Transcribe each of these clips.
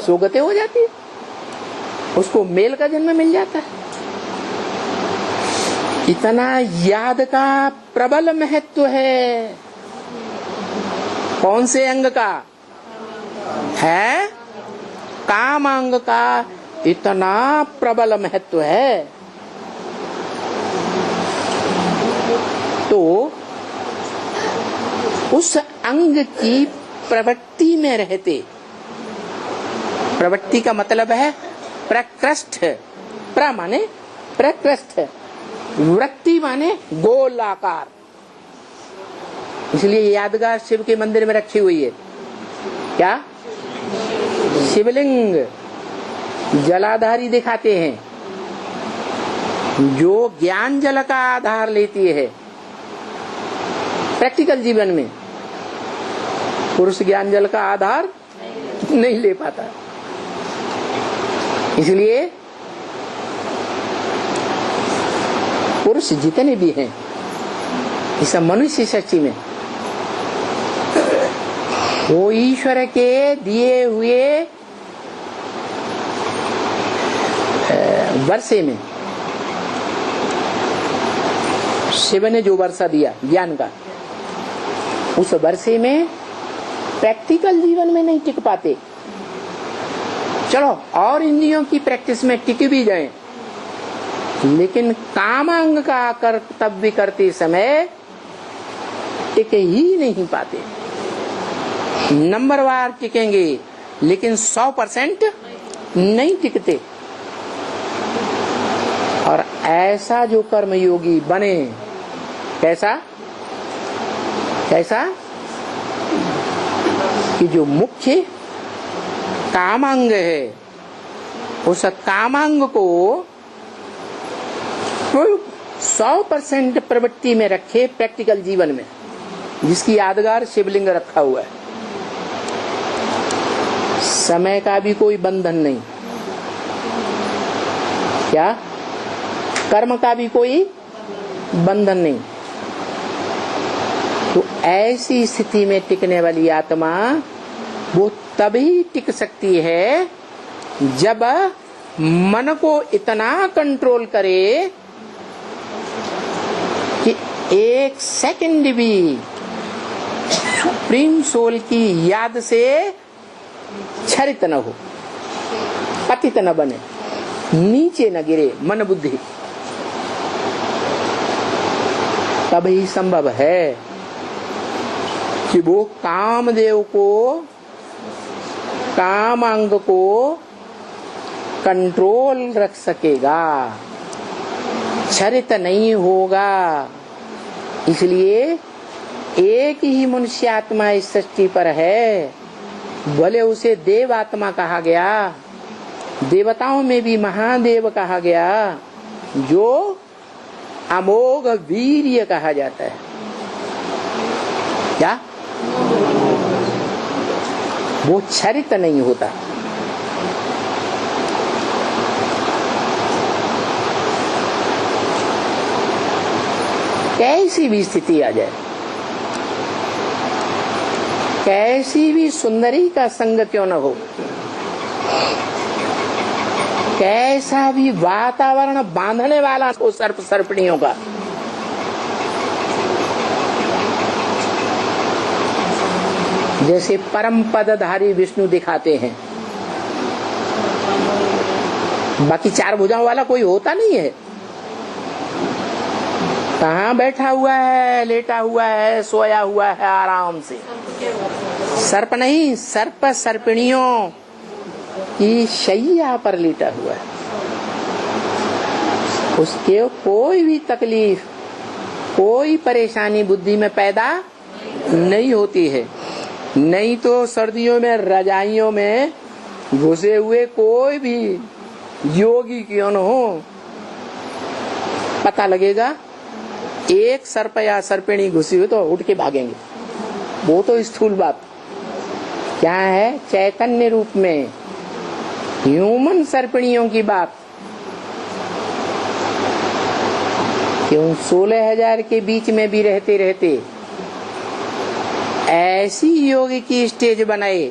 सुगति हो जाती है, उसको मेल का जन्म मिल जाता है। इतना याद का प्रबल महत्व है। कौन से अंग का है? काम अंग का इतना प्रबल महत्व है। तो उस अंग की प्रवृत्ति में रहते, प्रवृत्ति का मतलब है प्रकृष्ट, प्र माने प्रकृष्ट, वृत्ति माने गोलाकार। इसलिए यादगार शिव के मंदिर में रखी हुई है। क्या? शिवलिंग जलाधारी दिखाते हैं, जो ज्ञान जल का आधार लेती है। प्रैक्टिकल जीवन में पुरुष ज्ञान जल का आधार नहीं ले पाता, इसलिए पुरुष जितने भी हैं इस मनुष्य सृष्टि में, वो ईश्वर के दिए हुए वर्षे में, शिव ने जो वर्षा दिया ज्ञान का, उस वर्षे में प्रैक्टिकल जीवन में नहीं टिक पाते। चलो और इंद्रियों की प्रैक्टिस में टिक भी जाए, लेकिन कामांग का कर्तव्य करते समय टिक ही नहीं पाते। नंबरवार टिकेंगे लेकिन 100% नहीं टिकते। और ऐसा जो कर्मयोगी बने, कैसा कैसा कि जो मुख्य कामांग है, उस कामांग को 100% प्रवृत्ति में रखे प्रैक्टिकल जीवन में, जिसकी यादगार शिवलिंग रखा हुआ है। समय का भी कोई बंधन नहीं, क्या? कर्म का भी कोई बंधन नहीं। तो ऐसी स्थिति में टिकने वाली आत्मा वो तभी टिक सकती है जब मन को इतना कंट्रोल करे कि एक सेकंड भी सुप्रीम सोल की याद से क्षरित न हो, पतित न बने, नीचे न गिरे मन बुद्धि। तभी संभव है कि वो कामदेव को, कामांग को कंट्रोल रख सकेगा, क्षरित नहीं होगा। इसलिए एक ही मनुष्य आत्मा इस सृष्टि पर है, भले उसे देव आत्मा कहा गया, देवताओं में भी महादेव कहा गया, जो अमोघ वीर्य कहा जाता है। क्या? वो क्षरित नहीं होता। कैसी भी स्थिति आ जाए, कैसी भी सुंदरी का संग क्यों न हो, कैसा भी वातावरण बांधने वाला हो सर्प सर्पणियों का, जैसे परम पदधारी विष्णु दिखाते हैं, बाकी चार भुजाओं वाला कोई होता नहीं है। कहाँ बैठा हुआ है, लेटा हुआ है, सोया हुआ है आराम से। सर्प नहीं, सर्प सर्पिणियों की शैया पर लेटा हुआ है। उसके कोई भी तकलीफ, कोई परेशानी बुद्धि में पैदा नहीं होती है। नहीं तो सर्दियों में रजाइयों में घुसे हुए कोई भी योगी क्यों न हो, पता लगेगा एक सर्प या सर्पिणी घुसी हुई तो उठ के भागेंगे। वो तो स्थूल बात क्या है, चैतन्य रूप में ह्यूमन सर्पिणियों की बात। क्यों 16,000 के बीच में भी रहते रहते ऐसी योगी की स्टेज बनाए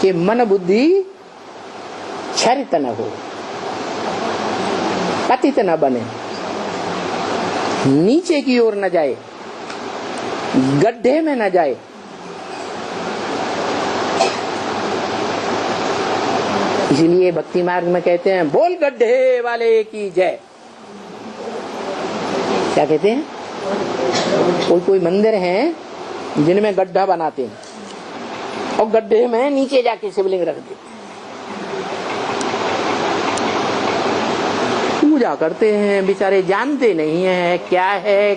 कि मन बुद्धि क्षरित न हो, पतित न बने, नीचे की ओर न जाए, गड्ढे में न जाए। इसलिए भक्ति मार्ग में कहते हैं बोल गड्ढे वाले की जय। क्या कहते हैं? कोई मंदिर हैं जिनमें गड्ढा बनाते हैं और गड्ढे में नीचे जाके शिवलिंग रख देते, पूजा करते हैं, बेचारे जानते नहीं है क्या है,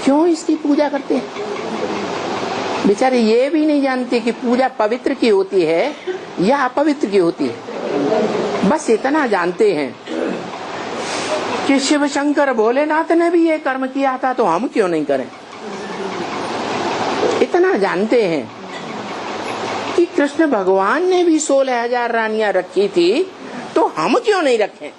क्यों इसकी पूजा करते हैं। बेचारे ये भी नहीं जानते कि पूजा पवित्र की होती है या अपवित्र की होती है। बस इतना जानते हैं कि शिव शंकर भोलेनाथ ने भी ये कर्म किया था तो हम क्यों नहीं करें। इतना जानते हैं कि कृष्ण भगवान ने भी 16,000 रानियां रखी थी तो हम क्यों नहीं रखें।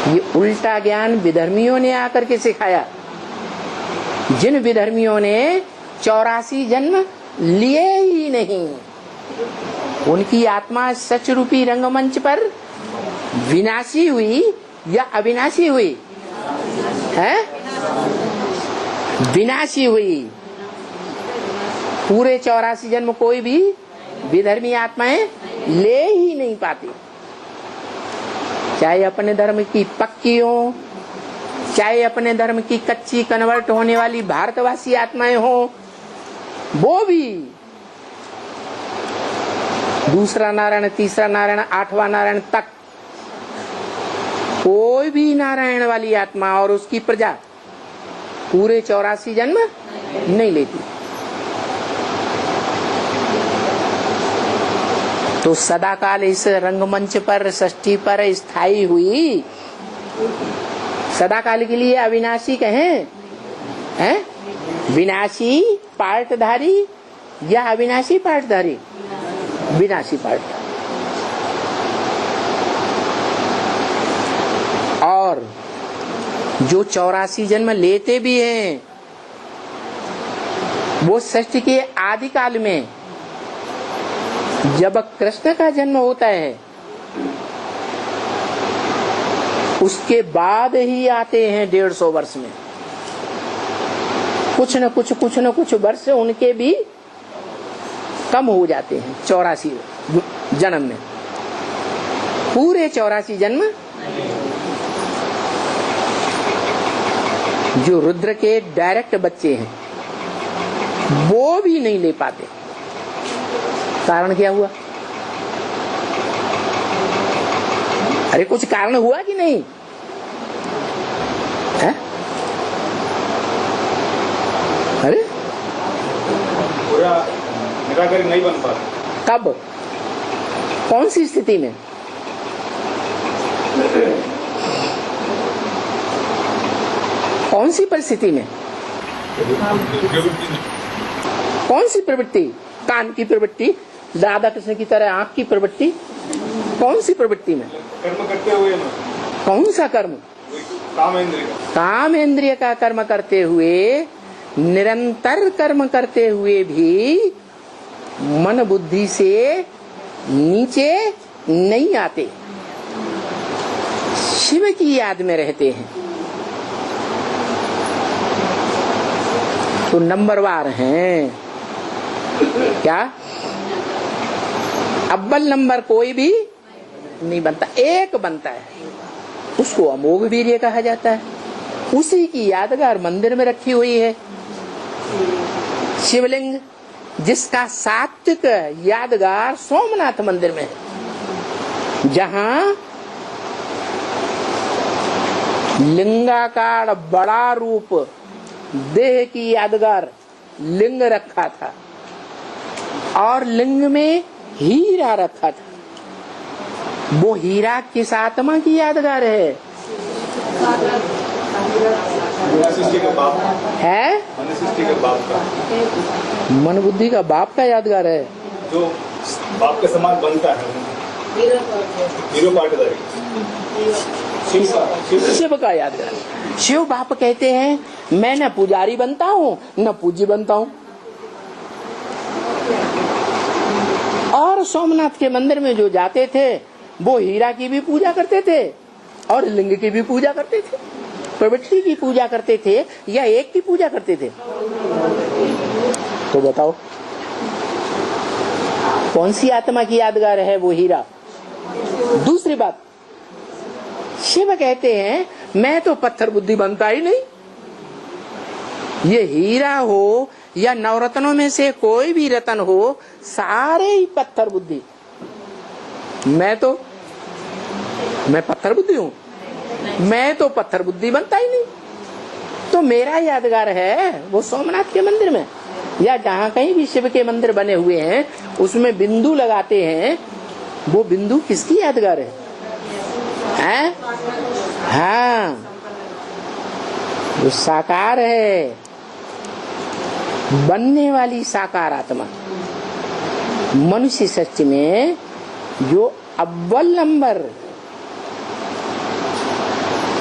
ये उल्टा ज्ञान विधर्मियों ने आकर के सिखाया। जिन विधर्मियों ने 84 जन्म लिए ही नहीं, उनकी आत्मा सच रूपी रंगमंच पर विनाशी हुई या अविनाशी हुई है? विनाशी हुई। पूरे 84 जन्म कोई भी विधर्मी आत्माएं ले ही नहीं पाती, चाहे अपने धर्म की पक्की हो, चाहे अपने धर्म की कच्ची कन्वर्ट होने वाली भारतवासी आत्माएं हो, वो भी दूसरा नारायण, तीसरा नारायण, 8वां नारायण तक कोई भी नारायण वाली आत्मा और उसकी प्रजा पूरे 84 जन्म नहीं लेती। तो सदाकाल इस रंगमंच पर, षष्ठी पर स्थायी हुई, सदाकाल के लिए अविनाशी कहें, हैं? विनाशी पार्टधारी या अविनाशी पार्टधारी? विनाशी पार्ट। और जो 84 जन्म लेते भी हैं वो षष्ठी के आदि काल में जब कृष्ण का जन्म होता है उसके बाद ही आते हैं 150 वर्ष में। कुछ न कुछ वर्ष उनके भी कम हो जाते हैं 84 जन्म में। पूरे 84 जन्म जो रुद्र के डायरेक्ट बच्चे हैं वो भी नहीं ले पाते। कारण क्या हुआ? अरे कुछ कारण हुआ कि नहीं है? अरे पूरा निराकरण नहीं बन पाता। कब? कौन सी स्थिति में? कौन सी परिस्थिति में? कौन सी प्रवृत्ति? कान की प्रवृत्ति, राधा कृष्ण की तरह आंख की प्रवृत्ति, कौन सी प्रवृत्ति में? कर्म करते हुए ना। कौन सा कर्म? कामेंद्रिय का कर्म करते हुए, निरंतर कर्म करते हुए भी मन बुद्धि से नीचे नहीं आते, शिव की याद में रहते हैं। तो नंबरवार हैं क्या? अव्वल नंबर कोई भी नहीं बनता, एक बनता है, उसको अमोघ वीर्य कहा जाता है। उसी की यादगार मंदिर में रखी हुई है। शिवलिंग जिसका सात्विक यादगार सोमनाथ मंदिर में है, जहां लिंगाकार बड़ा रूप देह की यादगार लिंग रखा था और लिंग में हीरा रखा था। वो हीरा किस आत्मा की यादगार है? है मन बुद्धि का बाप का यादगार है, जो बाप के समान बनता है। हीरो पार्टधारी। शिव का यादगार। शिव बाप कहते हैं मैं न पुजारी बनता हूँ न पूज्य बनता हूँ। और सोमनाथ के मंदिर में जो जाते थे वो हीरा की भी पूजा करते थे और लिंग की भी पूजा करते थे, प्रवृत्ति की पूजा करते थे या एक की पूजा करते थे? तो बताओ कौन सी आत्मा की यादगार है वो हीरा? दूसरी बात, शिव कहते हैं मैं तो पत्थर बुद्धि बनता ही नहीं। ये हीरा हो या नवरत्नों में से कोई भी रत्न हो, सारे ही पत्थर बुद्धि। मैं पत्थर बुद्धि हूँ, मैं तो पत्थर बुद्धि बनता ही नहीं। तो मेरा यादगार है वो सोमनाथ के मंदिर में या जहाँ कहीं भी शिव के मंदिर बने हुए हैं उसमें बिंदु लगाते हैं, वो बिंदु किसकी यादगार है? हैं? हाँ, वो साकार है, बनने वाली साकार आत्मा। मनुष्य सृष्टि में जो अव्वल नंबर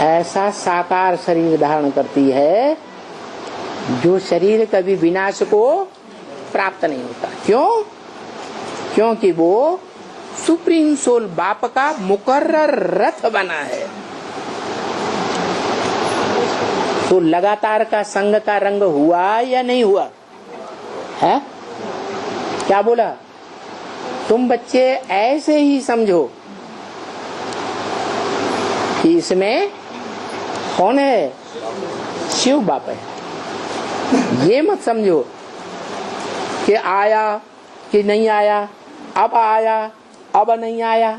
ऐसा साकार शरीर धारण करती है जो शरीर कभी विनाश को प्राप्त नहीं होता। क्यों? क्योंकि वो सुप्रीम सोल बाप का मुकर्रर रथ बना है। तो लगातार का संग का रंग हुआ या नहीं हुआ है? क्या बोला? तुम बच्चे ऐसे ही समझो कि इसमें कौन है? शिव बाप है। ये मत समझो कि आया कि नहीं आया, अब आया अब नहीं आया,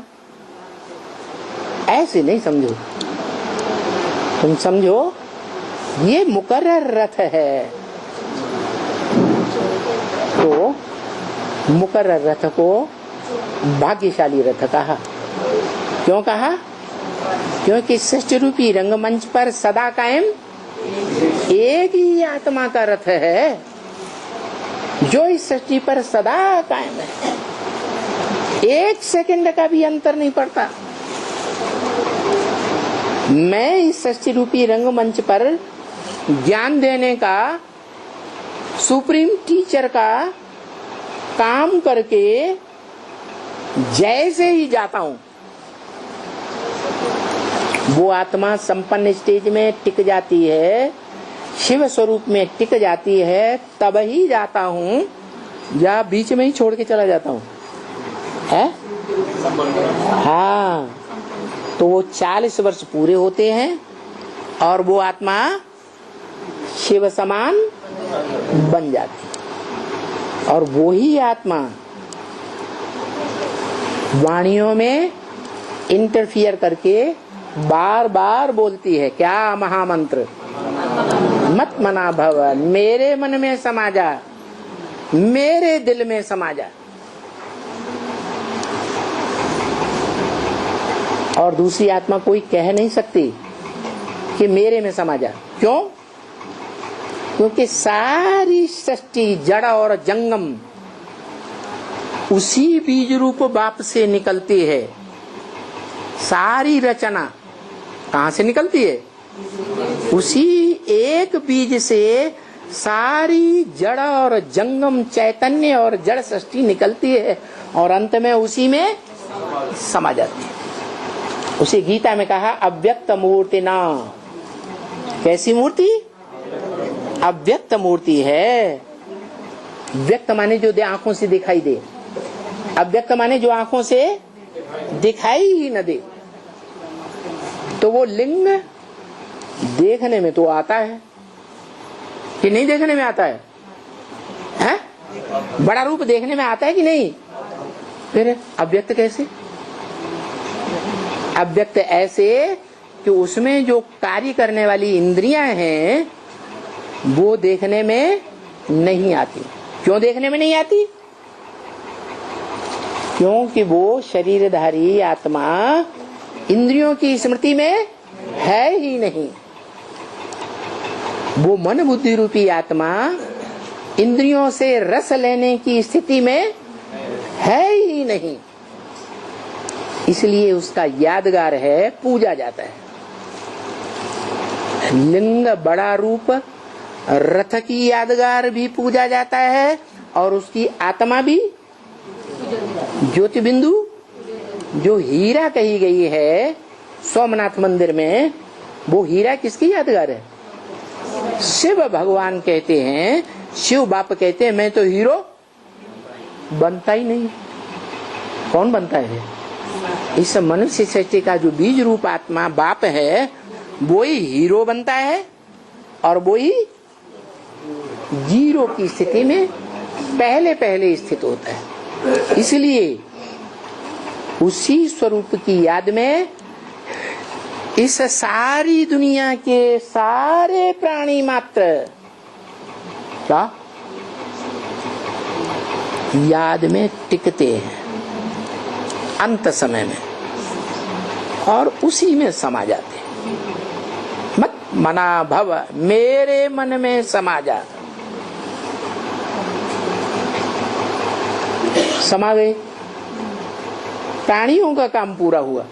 ऐसे नहीं समझो। तुम समझो ये मुकर्रर रथ है। तो मुकर्रर रथ को भाग्यशाली रथ कहा। क्यों कहा? क्योंकि सृष्टि रूपी रंगमंच पर सदा कायम एक ही आत्मा का रथ है जो इस सृष्टि पर सदा कायम है। एक सेकंड का भी अंतर नहीं पड़ता। मैं इस सृष्टि रूपी रंगमंच पर ज्ञान देने का सुप्रीम टीचर का काम करके जैसे ही जाता हूं, वो आत्मा संपन्न स्टेज में टिक जाती है, शिव स्वरूप में टिक जाती है, तब ही जाता हूं या बीच में ही छोड़ के चला जाता हूं है? हाँ, तो वो 40 वर्ष पूरे होते हैं और वो आत्मा शिव समान बन जाती है। और वो ही आत्मा वाणियों में इंटरफियर करके बार बार बोलती है क्या? महामंत्र मत मना भव, मेरे मन में समा जा, मेरे दिल में समा जा। और दूसरी आत्मा कोई कह नहीं सकती कि मेरे में समा जा। क्यों? क्योंकि सारी सृष्टि जड़ और जंगम उसी बीज रूप बाप से निकलती है। सारी रचना कहाँ से निकलती है? उसी एक बीज से सारी जड़ और जंगम चैतन्य और जड़ सृष्टि निकलती है और अंत में उसी में समा जाती है। उसे गीता में कहा अव्यक्त मूर्ति ना। कैसी मूर्ति? अव्यक्त मूर्ति है। व्यक्त माने जो आंखों से दिखाई दे, अव्यक्त माने जो आंखों से दिखाई ही न दे। तो वो लिंग देखने में तो आता है कि नहीं? देखने में आता है, हैं? बड़ा रूप देखने में आता है कि नहीं? फिर अव्यक्त कैसे? अव्यक्त ऐसे कि उसमें जो कार्य करने वाली इंद्रियां हैं वो देखने में नहीं आती। क्यों देखने में नहीं आती? क्योंकि वो शरीरधारी आत्मा इंद्रियों की स्मृति में है ही नहीं। वो मन बुद्धि रूपी आत्मा इंद्रियों से रस लेने की स्थिति में है ही नहीं। इसलिए उसका यादगार है, पूजा जाता है। लिंग बड़ा रूप, रथ की यादगार भी पूजा जाता है और उसकी आत्मा भी ज्योति बिंदु, जो हीरा कही गई है सोमनाथ मंदिर में, वो हीरा किसकी यादगार है? शिव भगवान कहते हैं, शिव बाप कहते हैं मैं तो हीरो बनता ही नहीं। कौन बनता है? इस मनुष्य सृष्टि का जो बीज रूप आत्मा बाप है वो ही हीरो बनता है और वो ही जीरो की स्थिति में पहले पहले स्थित होता है। इसलिए उसी स्वरूप की याद में इस सारी दुनिया के सारे प्राणी मात्र क्या याद में टिकते हैं अंत समय में और उसी में समा जाते हैं। मत मना भव, मेरे मन में समा जा। समा गए, प्राणियों का काम पूरा हुआ।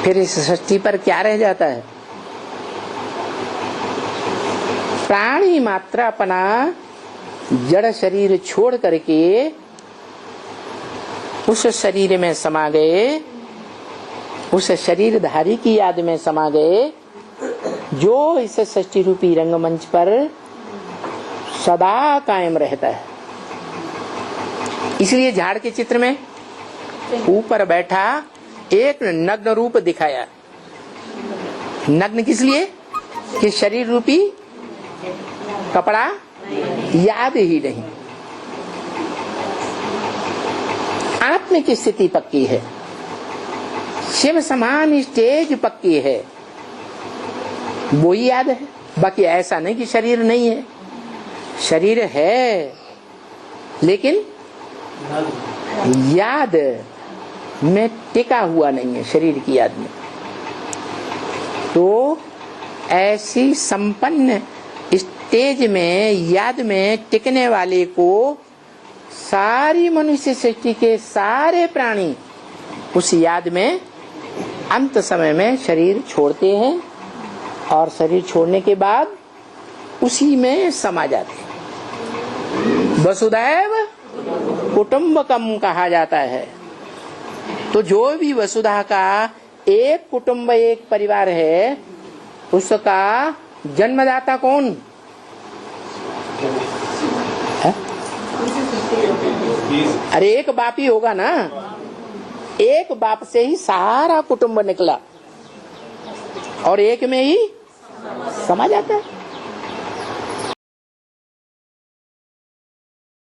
फिर इस सृष्टि पर क्या रह जाता है? प्राणी मात्र अपना जड़ शरीर छोड़ करके उस शरीर में समा गए, उस शरीरधारी की याद में समा गए, जो इस सृष्टि रूपी रंगमंच पर सदा कायम रहता है। इसलिए झाड़ के चित्र में ऊपर बैठा एक नग्न रूप दिखाया। नग्न किस लिए? कि शरीर रूपी कपड़ा याद ही नहीं। आत्म की स्थिति पक्की है, शिव समान स्टेज पक्की है, वो ही याद है। बाकी ऐसा नहीं कि शरीर नहीं है, शरीर है लेकिन याद में टिका हुआ नहीं है, शरीर की याद में। तो ऐसी संपन्न स्टेज में याद में टिकने वाले को सारी मनुष्य सृष्टि के सारे प्राणी उस याद में अंत समय में शरीर छोड़ते हैं और शरीर छोड़ने के बाद उसी में समा जाते हैं। वसुदैव कुटुंबकम कहा जाता है। तो जो भी वसुधा का एक कुटुंब एक परिवार है, उसका जन्मदाता कौन है? अरे एक बाप ही होगा ना, एक बाप से ही सारा कुटुंब निकला और एक में ही समा जाता है।